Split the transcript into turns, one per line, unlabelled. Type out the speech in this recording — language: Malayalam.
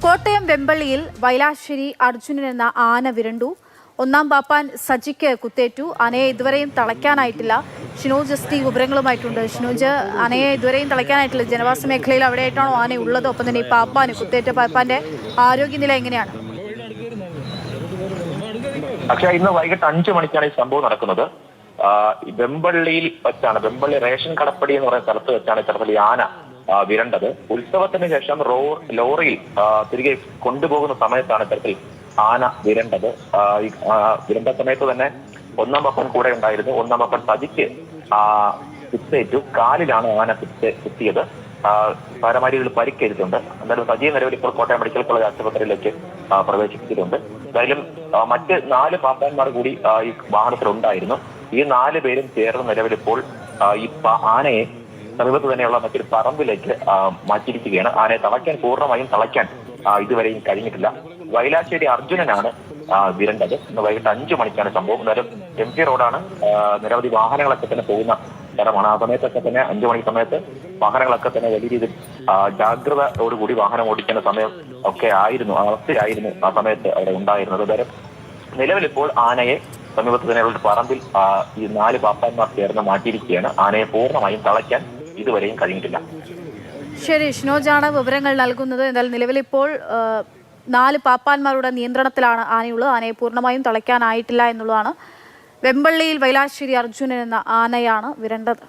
കോട്ടയം വെമ്പള്ളിയിൽ വൈലാശ്ശേരി അർജുനൻ എന്ന ആന വിരണ്ടു. ഒന്നാം പാപ്പാൻ സജിക്ക് കുത്തേറ്റു. ആനയെ ഇതുവരെയും തളയ്ക്കാനായിട്ടില്ല. ഷിനോജ് എസ് ടി വിവരങ്ങളുമായിട്ടുണ്ട്. ഷിനോജ്, ആനയെ ഇതുവരെയും തളയ്ക്കാനായിട്ടില്ല. ജനവാസ മേഖലയിൽ അവിടെയായിട്ടാണോ ആന ഉള്ളത്? ഒപ്പം തന്നെ ഈ പാപ്പാന് കുത്തേറ്റ പാപ്പാന്റെ ആരോഗ്യനില എങ്ങനെയാണ്?
പക്ഷേ ഇന്ന് വൈകിട്ട് 5 മണിക്കാണ് ഈ സംഭവം നടക്കുന്നത്. വെമ്പള്ളിയിൽ വെച്ചാണ്, വെമ്പള്ളി റേഷൻ കടപ്പടി എന്ന് പറയുന്ന സ്ഥലത്ത് വെച്ചാണ് ഇത്തരത്തിൽ ഈ ആന വിരണ്ടത്. ഉത്സവത്തിന് ശേഷം ലോറിയിൽ തിരികെ കൊണ്ടുപോകുന്ന സമയത്താണ് ഇത്തരത്തിൽ ആന വിരണ്ടത്. വിരണ്ട സമയത്ത് തന്നെ ഒന്നാം പപ്പൻ കൂടെ ഉണ്ടായിരുന്നു. ഒന്നാം പപ്പൻ സജിക്ക് കുത്തേറ്റു. കാലിലാണ് ആന കുത്തിയത്. സാരമാരികൾ പരിക്കേറ്റിട്ടുണ്ട്. എന്തായാലും സജിയെ നിലവിൽ ഇപ്പോൾ കോട്ടയം മെഡിക്കൽ കോളേജ് ആശുപത്രിയിലേക്ക് പ്രവേശിപ്പിച്ചിട്ടുണ്ട്. എന്തായാലും മറ്റ് 4 പാപ്പാന്മാർ കൂടി ഈ വാഹനത്തിലുണ്ടായിരുന്നു. ഈ 4 പേരും ചേർന്ന് നിലവിലിപ്പോൾ ഈ ആനയെ സമീപത്ത് തന്നെയുള്ള മറ്റൊരു പറമ്പിലേക്ക് മാറ്റിയിരിക്കുകയാണ്. ആനയെ പൂർണ്ണമായും തളയ്ക്കാൻ ഇതുവരെയും കഴിഞ്ഞിട്ടില്ല. വൈലാശ്ശേരി അർജുനനാണ് വിരണ്ടത്. ഇന്ന് വൈകിട്ട് 5 മണിക്കാണ് സംഭവം. എന്നാലും MG റോഡാണ്. നിരവധി വാഹനങ്ങളൊക്കെ തന്നെ പോകുന്ന സ്ഥലമാണ്. ആ സമയത്തൊക്കെ തന്നെ 5 മണി സമയത്ത് വാഹനങ്ങളൊക്കെ തന്നെ വലിയ രീതിയിൽ ജാഗ്രതയോടുകൂടി വാഹനം ഓടിക്കുന്ന സമയം ഒക്കെ ആയിരുന്നു, അവസ്ഥയായിരുന്നു ആ സമയത്ത് അവിടെ ഉണ്ടായിരുന്നത്. അതായത് നിലവിലിപ്പോൾ ആനയെ സമീപത്ത് തന്നെയുള്ള ഒരു പറമ്പിൽ ഈ 4 പാപ്പാന്മാർ ചേർന്ന് മാറ്റിയിരിക്കുകയാണ്. ആനയെ പൂർണ്ണമായും തളയ്ക്കാൻ ഇതുവരെയും കഴിഞ്ഞിട്ടില്ല.
ശരി, ഷിനോജാണ് വിവരങ്ങൾ നൽകുന്നത്. എന്തായാലും നിലവിലിപ്പോൾ 4 പാപ്പാന്മാരുടെ നിയന്ത്രണത്തിലാണ് ആനയുള്ളത്. ആനയെ പൂർണ്ണമായും തളയ്ക്കാനായിട്ടില്ല എന്നുള്ളതാണ്. വെമ്പള്ളിയിൽ വൈലാശ്ശേരി അർജുനൻ എന്ന ആനയാണ് വിരണ്ടത്.